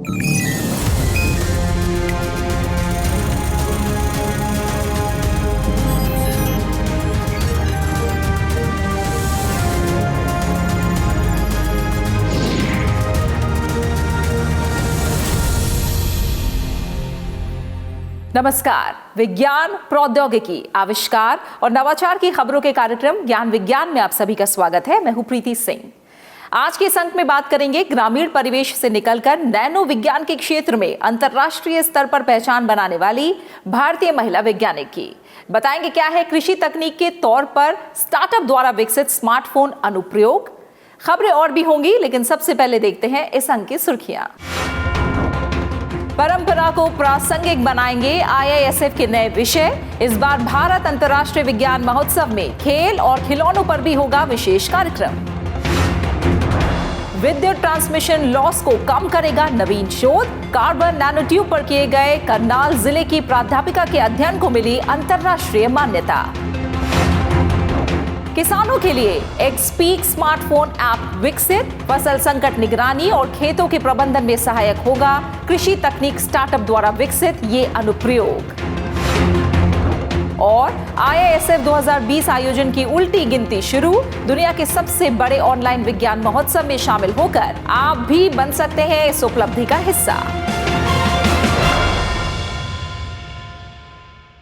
नमस्कार। विज्ञान, प्रौद्योगिकी, आविष्कार और नवाचार की खबरों के कार्यक्रम ज्ञान विज्ञान में आप सभी का स्वागत है। मैं हूं प्रीति सिंह। आज के इस अंक में बात करेंगे ग्रामीण परिवेश से निकलकर नैनो विज्ञान के क्षेत्र में अंतर्राष्ट्रीय स्तर पर पहचान बनाने वाली भारतीय महिला वैज्ञानिक की। बताएंगे क्या है कृषि तकनीक के तौर पर स्टार्टअप द्वारा विकसित स्मार्टफोन अनुप्रयोग। खबरें और भी होंगी, लेकिन सबसे पहले देखते हैं इस अंक की सुर्खियां। परंपरा को प्रासंगिक बनाएंगे IISF के नए विषय। इस बार भारत अंतर्राष्ट्रीय विज्ञान महोत्सव में खेल और खिलौनों पर भी होगा विशेष कार्यक्रम। विद्युत ट्रांसमिशन लॉस को कम करेगा नवीन शोध। कार्बन नैनोट्यूब पर किए गए करनाल जिले की प्राध्यापिका के अध्ययन को मिली अंतर्राष्ट्रीय मान्यता। किसानों के लिए एक्सपीक स्मार्टफोन ऐप विकसित। फसल संकट निगरानी और खेतों के प्रबंधन में सहायक होगा कृषि तकनीक स्टार्टअप द्वारा विकसित ये अनुप्रयोग। और IISF 2020 आयोजन की उल्टी गिनती शुरू। दुनिया के सबसे बड़े ऑनलाइन विज्ञान महोत्सव में शामिल होकर आप भी बन सकते हैं इस उपलब्धि का हिस्सा।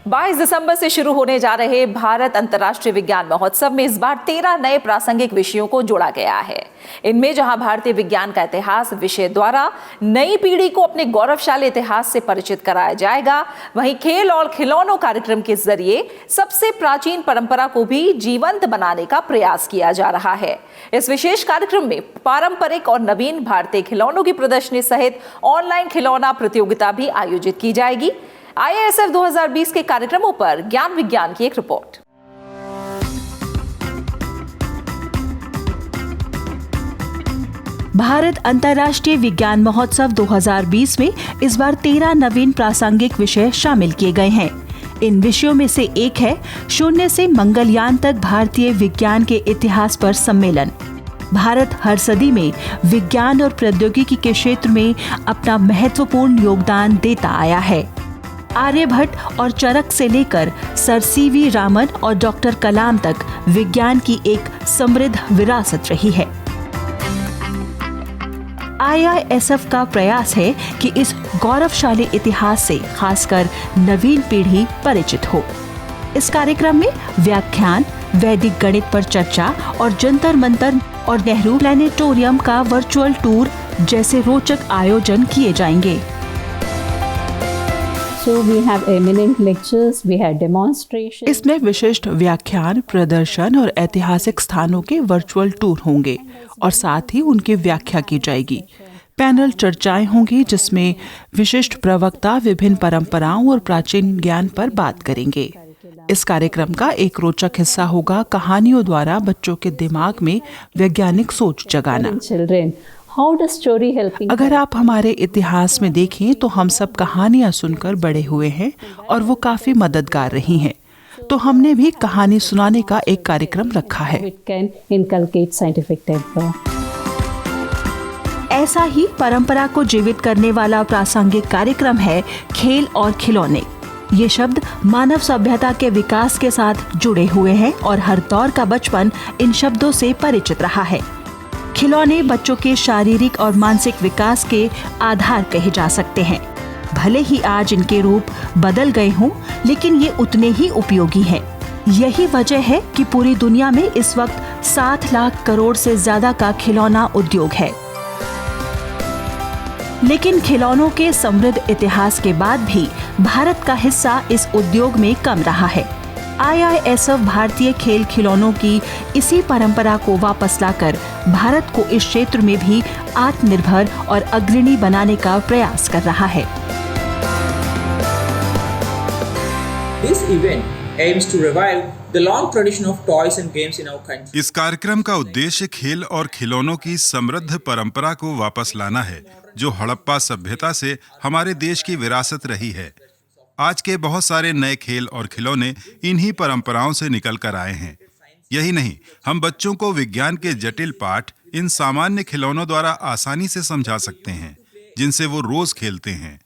22 दिसंबर से शुरू होने जा रहे भारत अंतर्राष्ट्रीय विज्ञान महोत्सव में इस बार 13 नए प्रासंगिक विषयों को जोड़ा गया है। इनमें जहां भारतीय विज्ञान का इतिहास विषय द्वारा नई पीढ़ी को अपने गौरवशाली इतिहास से परिचित कराया जाएगा, वहीं खेल और खिलौनों कार्यक्रम के जरिए सबसे प्राचीन परंपरा को भी जीवंत बनाने का प्रयास किया जा रहा है। इस विशेष कार्यक्रम में पारंपरिक और नवीन भारतीय खिलौनों की प्रदर्शनी सहित ऑनलाइन खिलौना प्रतियोगिता भी आयोजित की जाएगी। IISF 2020 के कार्यक्रमों पर ज्ञान विज्ञान की एक रिपोर्ट। भारत अंतर्राष्ट्रीय विज्ञान महोत्सव 2020 में इस बार 13 नवीन प्रासंगिक विषय शामिल किए गए हैं। इन विषयों में से एक है शून्य से मंगलयान तक भारतीय विज्ञान के इतिहास पर सम्मेलन। भारत हर सदी में विज्ञान और प्रौद्योगिकी के क्षेत्र में अपना महत्वपूर्ण योगदान देता आया है। आर्यभट्ट और चरक से लेकर सर CV रामन और डॉक्टर कलाम तक विज्ञान की एक समृद्ध विरासत रही है। IISF का प्रयास है कि इस गौरवशाली इतिहास से खासकर नवीन पीढ़ी परिचित हो। इस कार्यक्रम में व्याख्यान, वैदिक गणित पर चर्चा और जंतर मंतर और नेहरू प्लेनेटोरियम का वर्चुअल टूर जैसे रोचक आयोजन किए जाएंगे। So we have eminent lectures, we have demonstrations. इसमें विशिष्ट व्याख्यान, प्रदर्शन और ऐतिहासिक स्थानों के वर्चुअल टूर होंगे और साथ ही उनकी व्याख्या की जाएगी। पैनल चर्चाएं होंगी जिसमें विशिष्ट प्रवक्ता विभिन्न परंपराओं और प्राचीन ज्ञान पर बात करेंगे। इस कार्यक्रम का एक रोचक हिस्सा होगा कहानियों द्वारा बच्चों के दिमाग में वैज्ञानिक सोच जगाना। अगर आप हमारे इतिहास में देखें तो हम सब कहानियां सुनकर बड़े हुए हैं और वो काफी मददगार रही हैं। तो हमने भी कहानी सुनाने का एक कार्यक्रम रखा है। ऐसा ही परंपरा को जीवित करने वाला प्रासंगिक कार्यक्रम है खेल और खिलौने। ये शब्द मानव सभ्यता के विकास के साथ जुड़े हुए हैं और हर दौर का बचपन इन शब्दों से परिचित रहा है। खिलौने बच्चों के शारीरिक और मानसिक विकास के आधार कहे जा सकते हैं। भले ही आज इनके रूप बदल गए हों, लेकिन ये उतने ही उपयोगी हैं। यही वजह है कि पूरी दुनिया में इस वक्त 7 लाख करोड़ से ज्यादा का खिलौना उद्योग है। लेकिन खिलौनों के समृद्ध इतिहास के बाद भी भारत का हिस्सा इस उद्योग में कम रहा है। IISF भारतीय खेल खिलौनों की इसी परंपरा को वापस लाकर भारत को इस क्षेत्र में भी आत्मनिर्भर और अग्रणी बनाने का प्रयास कर रहा है। This event aims to revive the long tradition of toys and games in our country. इस कार्यक्रम का उद्देश्य खेल और खिलौनों की समृद्ध परंपरा को वापस लाना है, जो हड़प्पा सभ्यता से हमारे देश की विरासत रही है। आज के बहुत सारे नए खेल और खिलौने इन्हीं परंपराओं से निकल कर आए हैं। यही नहीं, हम बच्चों को विज्ञान के जटिल पाठ इन सामान्य खिलौनों द्वारा आसानी से समझा सकते हैं, जिनसे वो रोज खेलते हैं।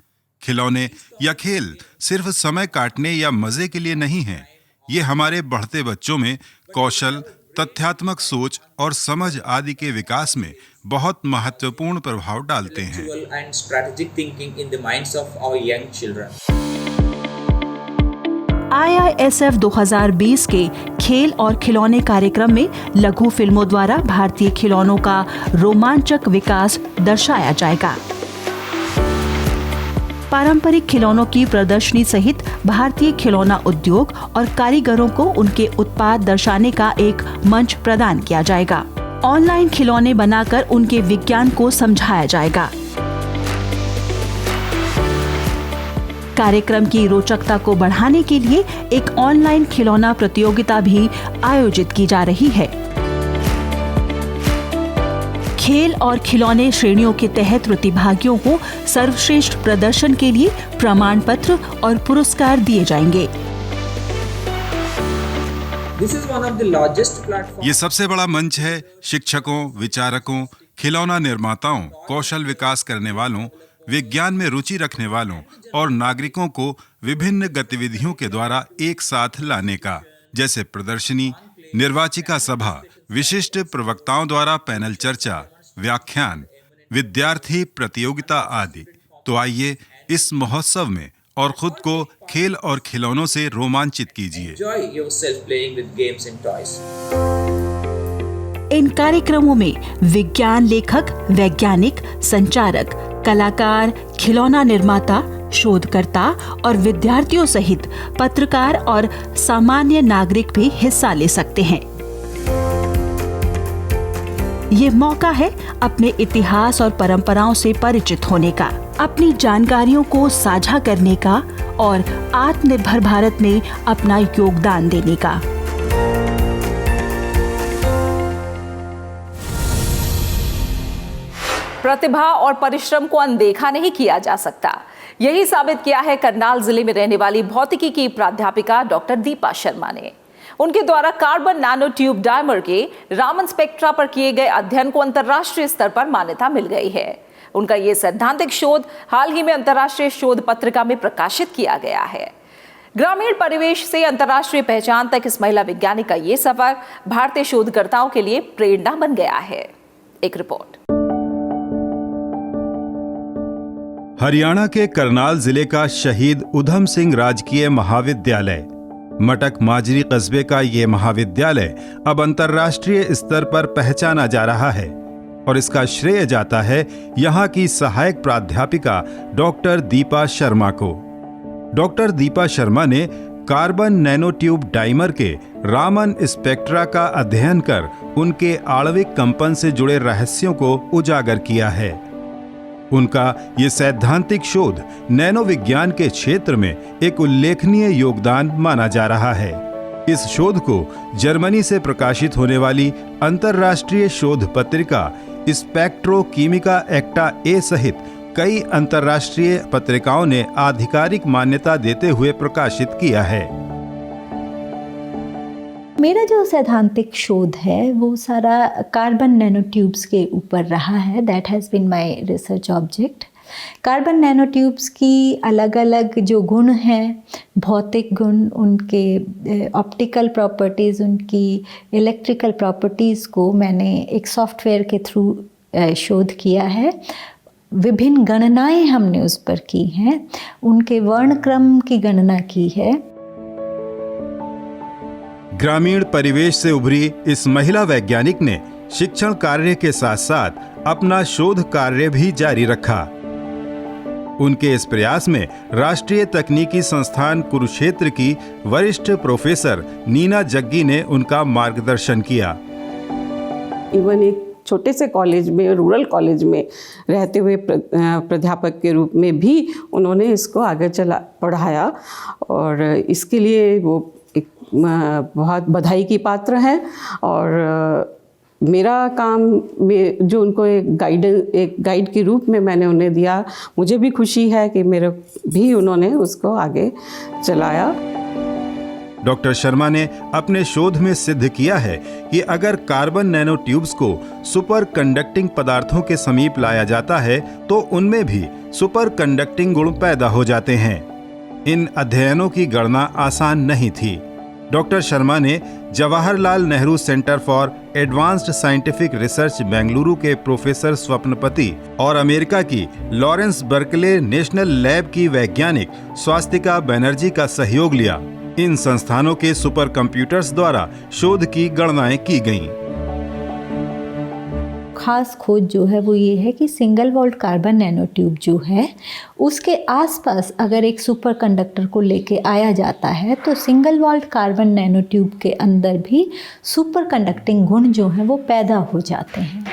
खिलौने या खेल सिर्फ समय काटने या मजे के लिए नहीं हैं। ये हमारे बढ़ते बच्चों में कौशल, तथ्यात्मक सोच और समझ आदि के विकास में बहुत महत्वपूर्ण प्रभाव डालते हैं। Intellectual and strategic thinking in the minds of our young children. IISF 2020 के खेल और खिलौने कार्यक्रम में लघु फिल्मों द्वारा भारतीय खिलौनों का रोमांचक विकास दर्शाया जाएगा। पारंपरिक खिलौनों की प्रदर्शनी सहित भारतीय खिलौना उद्योग और कारीगरों को उनके उत्पाद दर्शाने का एक मंच प्रदान किया जाएगा। ऑनलाइन खिलौने बनाकर उनके विज्ञान को समझाया जाएगा। कार्यक्रम की रोचकता को बढ़ाने के लिए एक ऑनलाइन खिलौना प्रतियोगिता भी आयोजित की जा रही है। खेल और खिलौने श्रेणियों के तहत प्रतिभागियों को सर्वश्रेष्ठ प्रदर्शन के लिए प्रमाण पत्र और पुरस्कार दिए जाएंगे। This is one of the largest platforms. ये सबसे बड़ा मंच है शिक्षकों, विचारकों, खिलौना निर्माताओं, कौशल विकास करने वालों, विज्ञान में रुचि रखने वालों और नागरिकों को विभिन्न गतिविधियों के द्वारा एक साथ लाने का, जैसे प्रदर्शनी, निर्वाचिका सभा, विशिष्ट प्रवक्ताओं द्वारा पैनल चर्चा, व्याख्यान, विद्यार्थी प्रतियोगिता आदि। तो आइए इस महोत्सव में और खुद को खेल और खिलौनों से रोमांचित कीजिए। Enjoy yourself playing with games and toys. इन कार्यक्रमों में विज्ञान लेखक, वैज्ञानिक, संचारक, कलाकार, खिलौना निर्माता, शोधकर्ता और विद्यार्थियों सहित पत्रकार और सामान्य नागरिक भी हिस्सा ले सकते हैं। ये मौका है अपने इतिहास और परंपराओं से परिचित होने का, अपनी जानकारियों को साझा करने का और आत्मनिर्भर भारत में अपना योगदान देने का। प्रतिभा और परिश्रम को अनदेखा नहीं किया जा सकता। यही साबित किया है करनाल जिले में रहने वाली भौतिकी की प्राध्यापिका डॉक्टर दीपा शर्मा ने। उनके द्वारा कार्बन नैनो ट्यूब डायमर के रामन स्पेक्ट्रा पर किए गए अध्ययन को अंतर्राष्ट्रीय स्तर पर मान्यता मिल गई है। उनका ये सैद्धांतिक शोध हाल ही में अंतर्राष्ट्रीय शोध पत्रिका में प्रकाशित किया गया है। ग्रामीण परिवेश से अंतर्राष्ट्रीय पहचान तक इस महिला वैज्ञानिक का ये सफर भारतीय शोधकर्ताओं के लिए प्रेरणा बन गया है। एक रिपोर्ट। हरियाणा के करनाल जिले का शहीद उधम सिंह राजकीय महाविद्यालय, मटक माजरी कस्बे का ये महाविद्यालय अब अंतर्राष्ट्रीय स्तर पर पहचाना जा रहा है और इसका श्रेय जाता है यहाँ की सहायक प्राध्यापिका डॉक्टर दीपा शर्मा को। डॉक्टर दीपा शर्मा ने कार्बन नैनो ट्यूब डाइमर के रामन स्पेक्ट्रा का अध्ययन कर उनके आणविक कंपन से जुड़े रहस्यों को उजागर किया है। उनका ये सैद्धांतिक शोध नैनो विज्ञान के क्षेत्र में एक उल्लेखनीय योगदान माना जा रहा है। इस शोध को जर्मनी से प्रकाशित होने वाली अंतर्राष्ट्रीय शोध पत्रिका स्पेक्ट्रोकीमिका एक्टा ए सहित कई अंतर्राष्ट्रीय पत्रिकाओं ने आधिकारिक मान्यता देते हुए प्रकाशित किया है। मेरा जो सैद्धांतिक शोध है वो सारा कार्बन नैनो ट्यूब्स के ऊपर रहा है। That has been my research object. Carbon nano tubes की अलग अलग जो गुण हैं, भौतिक गुण, उनके ऑप्टिकल प्रॉपर्टीज़, उनकी इलेक्ट्रिकल प्रॉपर्टीज़ को मैंने एक सॉफ्टवेयर के थ्रू शोध किया है। विभिन्न गणनाएं हमने उस पर की हैं, उनके वर्णक्रम की गणना की है। ग्रामीण परिवेश से उभरी इस महिला वैज्ञानिक ने शिक्षण कार्य के साथ साथ अपना शोध कार्य भी जारी रखा। उनके इस प्रयास में राष्ट्रीय तकनीकी संस्थान कुरुक्षेत्र की वरिष्ठ प्रोफेसर नीना जग्गी ने उनका मार्गदर्शन किया। इवन एक छोटे से कॉलेज में, रूरल कॉलेज में रहते हुए प्राध्यापक के रूप में भी उन्होंने इसको आगे पढ़ाया और इसके लिए वो एक बहुत बधाई की पात्र हैं। और मेरा काम में जो उनको एक गाइड के रूप में मैंने उन्हें दिया, मुझे भी खुशी है कि मेरे भी उन्होंने उसको आगे चलाया। डॉक्टर शर्मा ने अपने शोध में सिद्ध किया है कि अगर कार्बन नैनो ट्यूब्स को सुपर कंडक्टिंग पदार्थों के समीप लाया जाता है तो उनमें भी सुपर कंडक्टिंग गुण पैदा हो जाते हैं। इन अध्ययनों की गणना आसान नहीं थी। डॉक्टर शर्मा ने Jawaharlal Nehru centre for advanced scientific research Bengaluru के प्रोफेसर स्वप्नपति और अमेरिका की लॉरेंस बर्कले नेशनल लैब की वैज्ञानिक स्वास्तिका बनर्जी का सहयोग लिया। इन संस्थानों के सुपर कंप्यूटर्स द्वारा शोध की गणनाएं की गईं। खास खोज जो है वो ये है कि single walled carbon nano tube जो है उसके आसपास अगर एक सुपर कंडक्टर को लेके आया जाता है तो single walled carbon nano tube के अंदर भी सुपर कंडक्टिंग गुण जो हैं वो पैदा हो जाते हैं।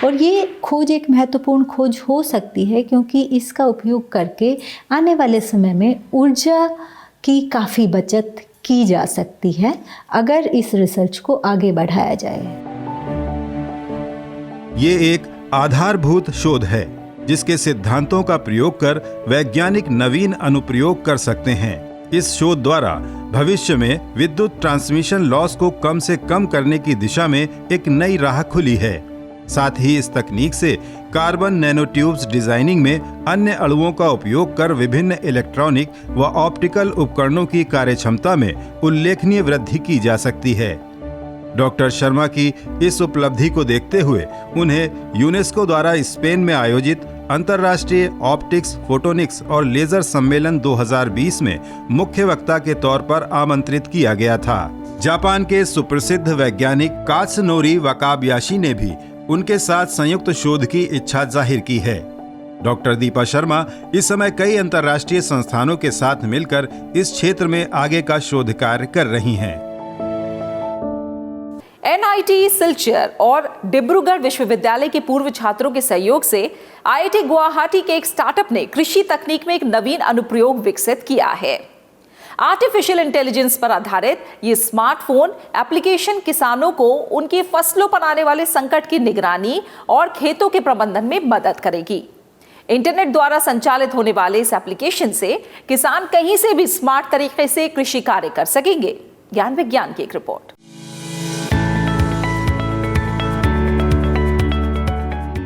और ये खोज एक महत्वपूर्ण खोज हो सकती है क्योंकि इसका उपयोग करके आने वाले समय में ऊर्जा की काफ़ी बचत की जा सकती है अगर इस रिसर्च को आगे बढ़ाया जाए। ये एक आधारभूत शोध है जिसके सिद्धांतों का प्रयोग कर वैज्ञानिक नवीन अनुप्रयोग कर सकते हैं। इस शोध द्वारा भविष्य में विद्युत ट्रांसमिशन लॉस को कम से कम करने की दिशा में एक नई राह खुली है। साथ ही इस तकनीक से कार्बन नैनो ट्यूब्स डिजाइनिंग में अन्य अणुओं का उपयोग कर विभिन्न इलेक्ट्रॉनिक व ऑप्टिकल उपकरणों की कार्यक्षमता में उल्लेखनीय वृद्धि की जा सकती है। डॉक्टर शर्मा की इस उपलब्धि को देखते हुए उन्हें यूनेस्को द्वारा स्पेन में आयोजित अंतर्राष्ट्रीय ऑप्टिक्स, फोटोनिक्स और लेजर सम्मेलन 2020 में मुख्य वक्ता के तौर पर आमंत्रित किया गया था। जापान के सुप्रसिद्ध वैज्ञानिक कात्सुनोरी वाकाबयाशी ने भी उनके साथ संयुक्त शोध की इच्छा जाहिर की है। डॉक्टर दीपा शर्मा इस समय कई अंतर्राष्ट्रीय संस्थानों के साथ मिलकर इस क्षेत्र में आगे का शोध कार्य कर रही हैं। एनआईटी सिलचर और डिब्रूगढ़ विश्वविद्यालय के पूर्व छात्रों के सहयोग से आईआईटी गुवाहाटी के एक स्टार्टअप ने कृषि तकनीक में एक नवीन अनुप्रयोग विकसित किया है। आर्टिफिशियल इंटेलिजेंस पर आधारित ये स्मार्टफोन एप्लीकेशन किसानों को उनकी फसलों पर आने वाले संकट की निगरानी और खेतों के प्रबंधन में मदद करेगी। इंटरनेट द्वारा संचालित होने वाले इस एप्लीकेशन से किसान कहीं से भी स्मार्ट तरीके से कृषि कार्य कर सकेंगे। ज्ञान विज्ञान की एक रिपोर्ट।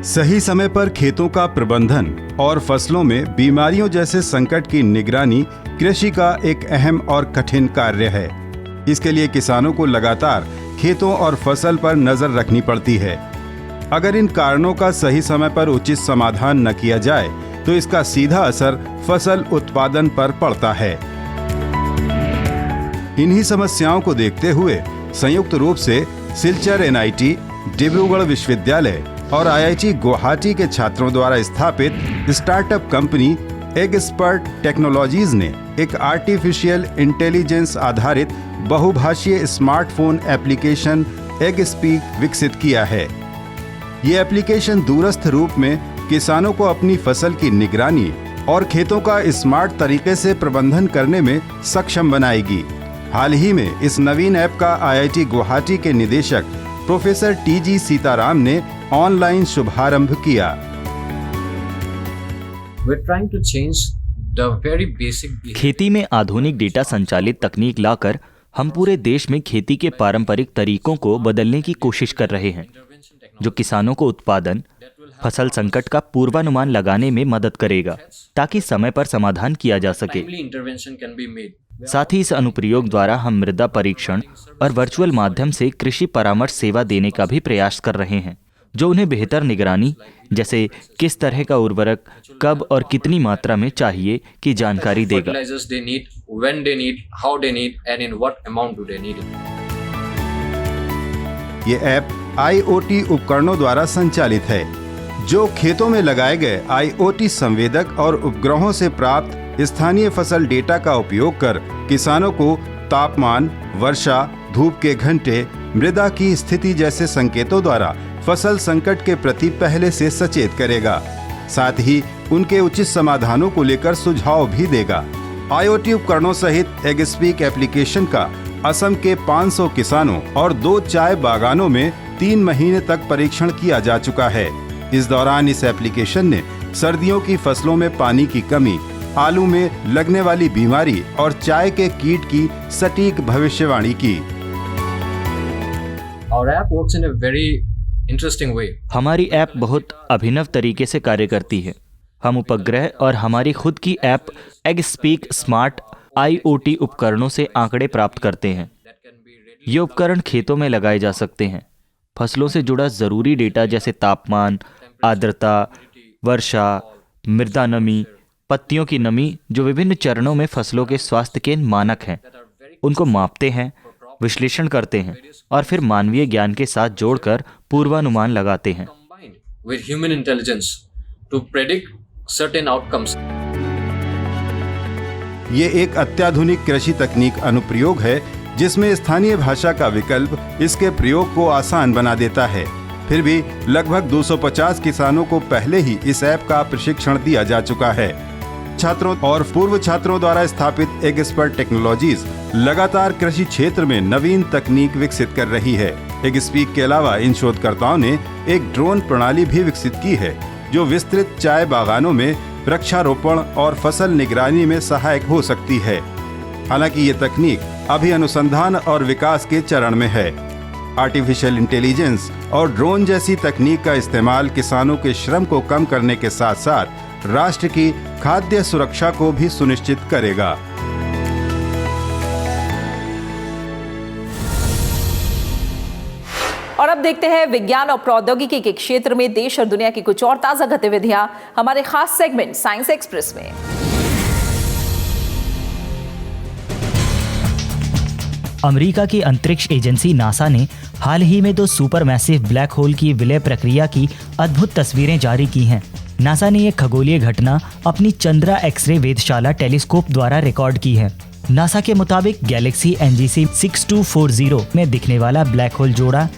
सही समय पर खेतों का प्रबंधन और फसलों में बीमारियों जैसे संकट की निगरानी कृषि का एक अहम और कठिन कार्य है। इसके लिए किसानों को लगातार खेतों और फसल पर नजर रखनी पड़ती है। अगर इन कारणों का सही समय पर उचित समाधान न किया जाए तो इसका सीधा असर फसल उत्पादन पर पड़ता है। इन्हीं समस्याओं को देखते हुए संयुक्त रूप से सिलचर एनआईटी, डिब्रूगढ़ विश्वविद्यालय और आईआईटी गुवाहाटी के छात्रों द्वारा स्थापित स्टार्टअप कंपनी एगस्पर्ट टेक्नोलॉजीज ने एक आर्टिफिशियल इंटेलिजेंस आधारित बहुभाषीय स्मार्टफोन एप्लीकेशन एगस्पीक विकसित किया है। ये एप्लीकेशन दूरस्थ रूप में किसानों को अपनी फसल की निगरानी और खेतों का स्मार्ट तरीके से प्रबंधन करने में सक्षम बनाएगी। हाल ही में इस नवीन ऐप का आईआईटी गुवाहाटी के निदेशक प्रोफेसर टीजी सीताराम ने ऑनलाइन शुभारंभ किया। खेती में आधुनिक डेटा संचालित तकनीक लाकर हम पूरे देश में खेती के पारंपरिक तरीकों को बदलने की कोशिश कर रहे हैं, जो किसानों को उत्पादन, फसल संकट का पूर्वानुमान लगाने में मदद करेगा ताकि समय पर समाधान किया जा सके। साथ ही इस अनुप्रयोग द्वारा हम मृदा परीक्षण और वर्चुअल माध्यम से कृषि परामर्श सेवा देने का भी प्रयास कर रहे हैं, जो उन्हें बेहतर निगरानी जैसे किस तरह का उर्वरक कब और कितनी मात्रा में चाहिए की जानकारी देगा। ये ऐप IoT उपकरणों द्वारा संचालित है, जो खेतों में लगाए गए IoT संवेदक और उपग्रहों से प्राप्त स्थानीय फसल डेटा का उपयोग कर किसानों को तापमान, वर्षा, धूप के घंटे, मृदा की स्थिति जैसे संकेतों द्वारा फसल संकट के प्रति पहले से सचेत करेगा। साथ ही उनके उचित समाधानों को लेकर सुझाव भी देगा। IoT उपकरणों सहित एगस्पीक एप्लीकेशन का असम के 500 किसानों और 2 चाय बागानों में 3 महीने तक परीक्षण किया जा चुका है। इस दौरान इस एप्लीकेशन ने सर्दियों की फसलों में पानी की कमी आलू में लगने वाली बीमारी और चाय के कीट की सटीक भविष्यवाणी की। Our app works in a very interesting way. हमारी ऐप बहुत अभिनव तरीके से कार्य करती है। हम उपग्रह और हमारी खुद की ऐप एगस्पीक स्मार्ट IoT उपकरणों से आंकड़े प्राप्त करते हैं। ये उपकरण खेतों में लगाए जा सकते हैं। फसलों से जुड़ा ज़रूरी डेटा जैसे तापमान, आर्द्रता, वर्षा, मृदा नमी, पत्तियों की नमी, जो विभिन्न चरणों में फसलों के स्वास्थ्य के मानक हैं, उनको मापते हैं, विश्लेषण करते हैं और फिर मानवीय ज्ञान के साथ जोड़कर पूर्वानुमान लगाते हैं। With human intelligence to predict certain outcomes. ये एक अत्याधुनिक कृषि तकनीक अनुप्रयोग है जिसमें स्थानीय भाषा का विकल्प इसके प्रयोग को आसान बना देता है। फिर भी लगभग 250 किसानों को पहले ही इस ऐप का प्रशिक्षण दिया जा चुका है। छात्रों और पूर्व छात्रों द्वारा स्थापित एगस्पर्ट टेक्नोलॉजीज लगातार कृषि क्षेत्र में नवीन तकनीक विकसित कर रही है। एगस्पीक के अलावा इन शोधकर्ताओं ने एक ड्रोन प्रणाली भी विकसित की है जो विस्तृत चाय बागानों में वृक्षारोपण और फसल निगरानी में सहायक हो सकती है। हालांकि ये तकनीक अभी अनुसंधान और विकास के चरण में है। आर्टिफिशियल इंटेलिजेंस और ड्रोन जैसी तकनीक का इस्तेमाल किसानों के श्रम को कम करने के साथ साथ राष्ट्र की खाद्य सुरक्षा को भी सुनिश्चित करेगा। और अब देखते हैं विज्ञान और प्रौद्योगिकी के क्षेत्र में देश और दुनिया की कुछ और ताजा गतिविधियां हमारे खास सेगमेंट साइंस एक्सप्रेस में। अमेरिका की अंतरिक्ष एजेंसी नासा ने हाल ही में 2 सुपरमैसिव ब्लैक होल की विलय प्रक्रिया की अद्भुत तस्वीरें जारी की हैं। नासा ने यह खगोलीय घटना अपनी चंद्रा एक्सरे वेधशाला टेलीस्कोप द्वारा रिकॉर्ड की है। नासा के मुताबिक गैलेक्सी NGC 6240 में दिखने वाला ब्लैक होल जोड़ा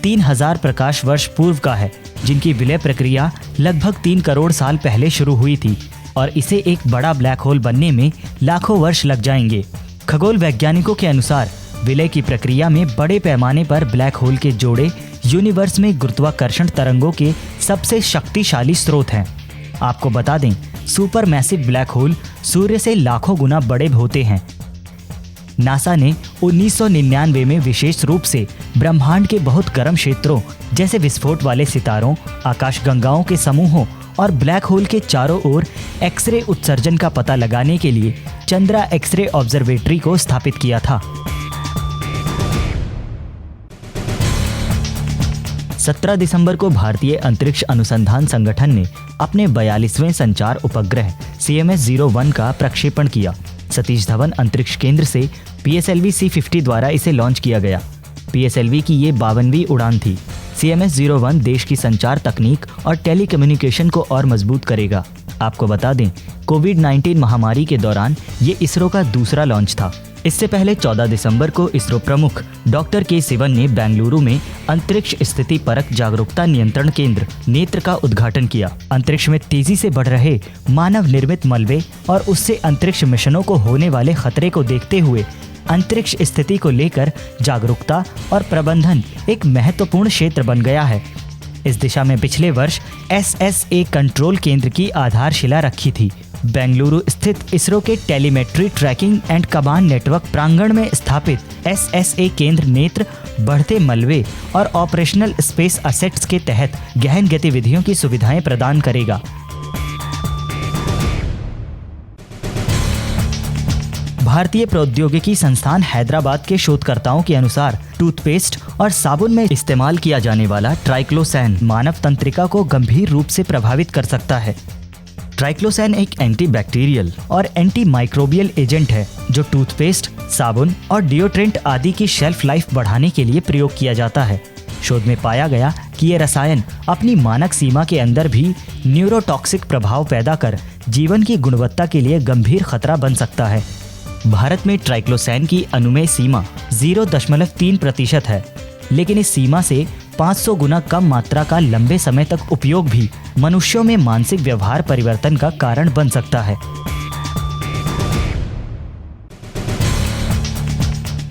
3000 प्रकाश वर्ष पूर्व का है, जिनकी विलय प्रक्रिया लगभग 3 करोड़ साल पहले शुरू हुई थी और इसे एक बड़ा ब्लैक होल बनने में लाखों वर्ष लग जाएंगे। खगोल वैज्ञानिकों के अनुसार विलय की प्रक्रिया में बड़े पैमाने पर ब्लैक होल के जोड़े यूनिवर्स में गुरुत्वाकर्षण तरंगों के सबसे शक्तिशाली स्रोत हैं। आपको बता दें, सुपरमैसिव ब्लैक होल सूर्य से लाखों गुना बड़े होते हैं। नासा ने 1999 में विशेष रूप से ब्रह्मांड के बहुत गर्म क्षेत्रों जैसे विस्फोट वाले सितारों, आकाशगंगाओं के समूहों और ब्लैक होल के चारों ओर एक्सरे उत्सर्जन का पता लगाने के लिए चंद्रा एक्सरे ऑब्जर्वेटरी को स्थापित किया था। 17 दिसंबर को भारतीय अंतरिक्ष अनुसंधान संगठन ने अपने 42वें संचार उपग्रह CMS-01 का प्रक्षेपण किया। सतीश धवन अंतरिक्ष केंद्र से PSLV C50 द्वारा इसे लॉन्च किया गया। PSLV की ये 52वीं उड़ान थी। CMS-01 देश की संचार तकनीक और टेलीकम्युनिकेशन को और मजबूत करेगा। आपको बता दें, कोविड-19 महामारी के दौरान ये इसरो का दूसरा लॉन्च था। इससे पहले 14 दिसंबर को इसरो प्रमुख डॉक्टर के सिवन ने बेंगलुरु में अंतरिक्ष स्थिति परक जागरूकता नियंत्रण केंद्र नेत्र का उद्घाटन किया। अंतरिक्ष में तेजी से बढ़ रहे मानव निर्मित मलबे और उससे अंतरिक्ष मिशनों को होने वाले खतरे को देखते हुए अंतरिक्ष स्थिति को लेकर जागरूकता और प्रबंधन एक महत्वपूर्ण क्षेत्र बन गया है। इस दिशा में पिछले वर्ष SSA कंट्रोल केंद्र की आधारशिला रखी थी। बेंगलुरु स्थित इसरो के telemetry tracking and command network प्रांगण में स्थापित SSA केंद्र नेत्र बढ़ते मलबे और ऑपरेशनल स्पेस असेट्स के तहत गहन गतिविधियों की सुविधाएं प्रदान करेगा। भारतीय प्रौद्योगिकी संस्थान हैदराबाद के शोधकर्ताओं के अनुसार टूथपेस्ट और साबुन में इस्तेमाल किया जाने वाला ट्राइक्लोसैन मानव तंत्रिका को गंभीर रूप से प्रभावित कर सकता है। ट्राइक्लोसैन एक एंटीबैक्टीरियल और एंटीमाइक्रोबियल एजेंट है जो टूथपेस्ट, साबुन और डिओड्रेंट आदि की शेल्फ लाइफ बढ़ाने के लिए प्रयोग किया जाता है। शोध में पाया गया कि ये रसायन अपनी मानक सीमा के अंदर भी न्यूरोटॉक्सिक प्रभाव पैदा कर जीवन की गुणवत्ता के लिए गंभीर खतरा बन सकता है। भारत में ट्राइक्लोसैन की अनुमेय सीमा 0.3% है, लेकिन इस सीमा से 500 गुना कम मात्रा का लंबे समय तक उपयोग भी मनुष्यों में मानसिक व्यवहार परिवर्तन का कारण बन सकता है।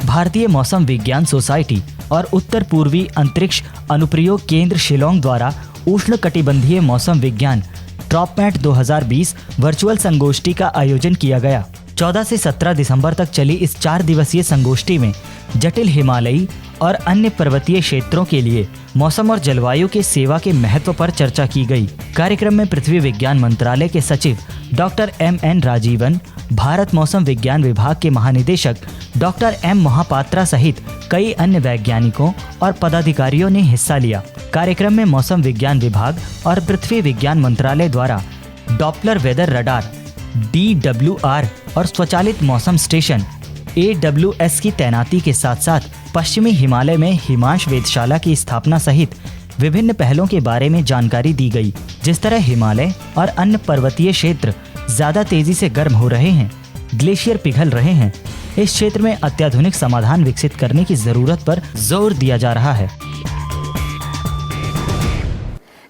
भारतीय मौसम विज्ञान सोसाइटी और उत्तर पूर्वी अंतरिक्ष अनुप्रयोग केंद्र शिलोंग द्वारा उष्णकटिबंधीय मौसम विज्ञान ड्रॉपमैट 2020 वर्चुअल संगोष्ठी का आयोजन किया गया। 14 से 17 दिसंबर तक चली इस 4 दिवसीय संगोष्ठी में जटिल हिमालयी और अन्य पर्वतीय क्षेत्रों के लिए मौसम और जलवायु के सेवा के महत्व पर चर्चा की गई। कार्यक्रम में पृथ्वी विज्ञान मंत्रालय के सचिव डॉक्टर M.N. राजीवन, भारत मौसम विज्ञान विभाग के महानिदेशक डॉक्टर M. महापात्रा सहित कई अन्य वैज्ञानिकों और पदाधिकारियों ने हिस्सा लिया। कार्यक्रम में मौसम विज्ञान विभाग और पृथ्वी विज्ञान मंत्रालय द्वारा डॉपलर वेदर रडार DWR और स्वचालित मौसम स्टेशन AWS की तैनाती के साथ साथ पश्चिमी हिमालय में हिमांश वेधशाला की स्थापना सहित विभिन्न पहलों के बारे में जानकारी दी गई। जिस तरह हिमालय और अन्य पर्वतीय क्षेत्र ज्यादा तेजी से गर्म हो रहे हैं, ग्लेशियर पिघल रहे हैं, इस क्षेत्र में अत्याधुनिक समाधान विकसित करने की जरूरत पर जोर दिया जा रहा है।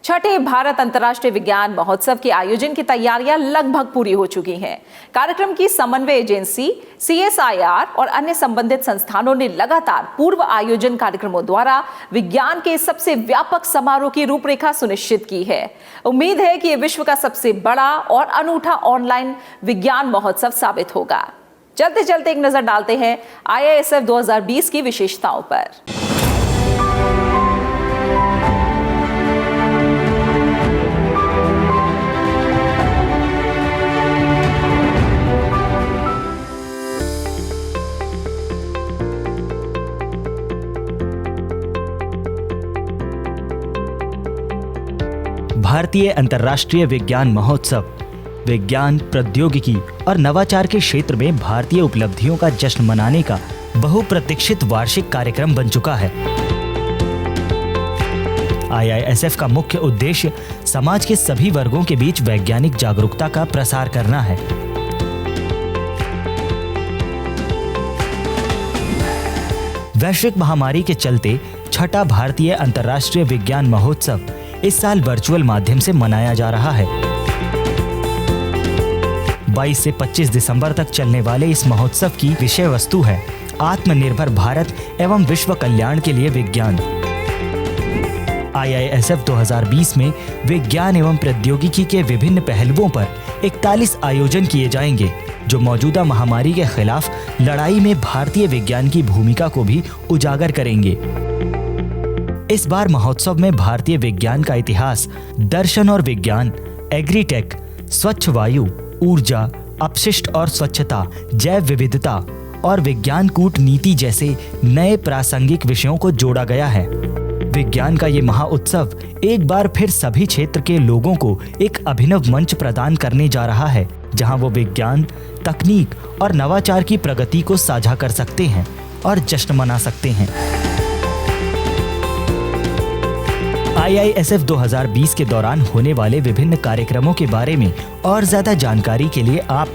छठे भारत अंतर्राष्ट्रीय विज्ञान महोत्सव के आयोजन की तैयारियां लगभग पूरी हो चुकी हैं। कार्यक्रम की समन्वय एजेंसी CSIR और अन्य संबंधित संस्थानों ने लगातार पूर्व आयोजन कार्यक्रमों द्वारा विज्ञान के सबसे व्यापक समारोह की रूपरेखा सुनिश्चित की है। उम्मीद है कि यह विश्व का सबसे बड़ा और अनूठा ऑनलाइन विज्ञान महोत्सव साबित होगा। चलते चलते एक नजर डालते हैं IISF 2020 की विशेषताओं पर। भारतीय अंतर्राष्ट्रीय विज्ञान महोत्सव विज्ञान, प्रौद्योगिकी और नवाचार के क्षेत्र में भारतीय उपलब्धियों का जश्न मनाने का बहुप्रतीक्षित वार्षिक कार्यक्रम बन चुका है। IISF का मुख्य उद्देश्य समाज के सभी वर्गों के बीच वैज्ञानिक जागरूकता का प्रसार करना है। वैश्विक महामारी के चलते छठा भारतीय अंतर्राष्ट्रीय विज्ञान महोत्सव इस साल वर्चुअल माध्यम से मनाया जा रहा है। 22 से 25 दिसंबर तक चलने वाले इस महोत्सव की विषय वस्तु है आत्मनिर्भर भारत एवं विश्व कल्याण के लिए विज्ञान। IISF 2020 में विज्ञान एवं प्रौद्योगिकी के विभिन्न पहलुओं पर 41 आयोजन किए जाएंगे, जो मौजूदा महामारी के खिलाफ लड़ाई में भारतीय विज्ञान की भूमिका को भी उजागर करेंगे। इस बार महोत्सव में भारतीय विज्ञान का इतिहास, दर्शन और विज्ञान, एग्रीटेक, स्वच्छ वायु, ऊर्जा, अपशिष्ट और स्वच्छता, जैव विविधता और विज्ञान कूटनीति जैसे नए प्रासंगिक विषयों को जोड़ा गया है। विज्ञान का ये महाउत्सव एक बार फिर सभी क्षेत्र के लोगों को एक अभिनव मंच प्रदान करने जा रहा है, जहां वो विज्ञान, तकनीक और नवाचार की प्रगति को साझा कर सकते हैं और जश्न मना सकते हैं। IISF 2020 के दौरान होने वाले विभिन्न कार्यक्रमों के बारे में और ज्यादा जानकारी के लिए आप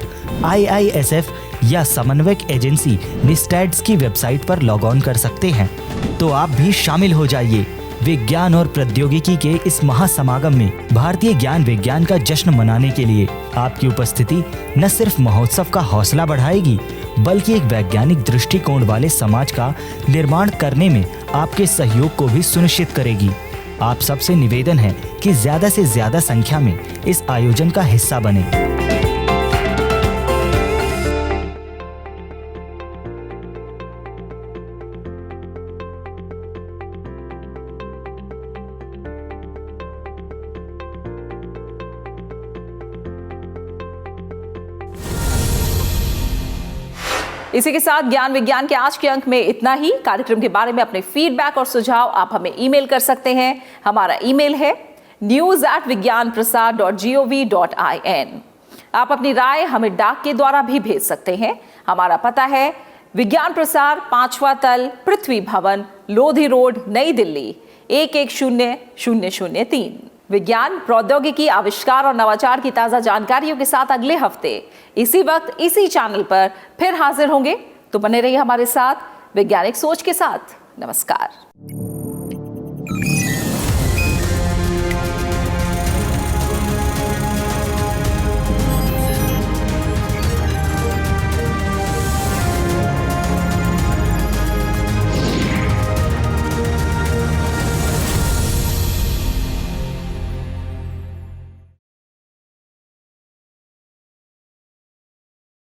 IISF या समन्वयक एजेंसी NISTADS की वेबसाइट पर लॉग ऑन कर सकते हैं। तो आप भी शामिल हो जाइए विज्ञान और प्रौद्योगिकी के इस महासमागम में भारतीय ज्ञान विज्ञान का जश्न मनाने के लिए। आपकी उपस्थिति न सिर्फ महोत्सव का हौसला बढ़ाएगी, बल्कि एक वैज्ञानिक दृष्टिकोण वाले समाज का निर्माण करने में आपके सहयोग को भी सुनिश्चित करेगी। आप सबसे निवेदन है कि ज्यादा से ज्यादा संख्या में इस आयोजन का हिस्सा बने। इसी के साथ ज्ञान विज्ञान के आज के अंक में इतना ही। कार्यक्रम के बारे में अपने फीडबैक और सुझाव आप हमें ईमेल कर सकते हैं। हमारा ईमेल है news@vigyanprasar.gov.in। आप अपनी राय हमें डाक के द्वारा भी भेज सकते हैं। हमारा पता है विज्ञान प्रसार, 5वां तल, पृथ्वी भवन, लोधी रोड, नई दिल्ली 110003। विज्ञान, प्रौद्योगिकी, आविष्कार और नवाचार की ताजा जानकारियों के साथ अगले हफ्ते इसी वक्त इसी चैनल पर फिर हाजिर होंगे। तो बने रहिए हमारे साथ वैज्ञानिक सोच के साथ। नमस्कार।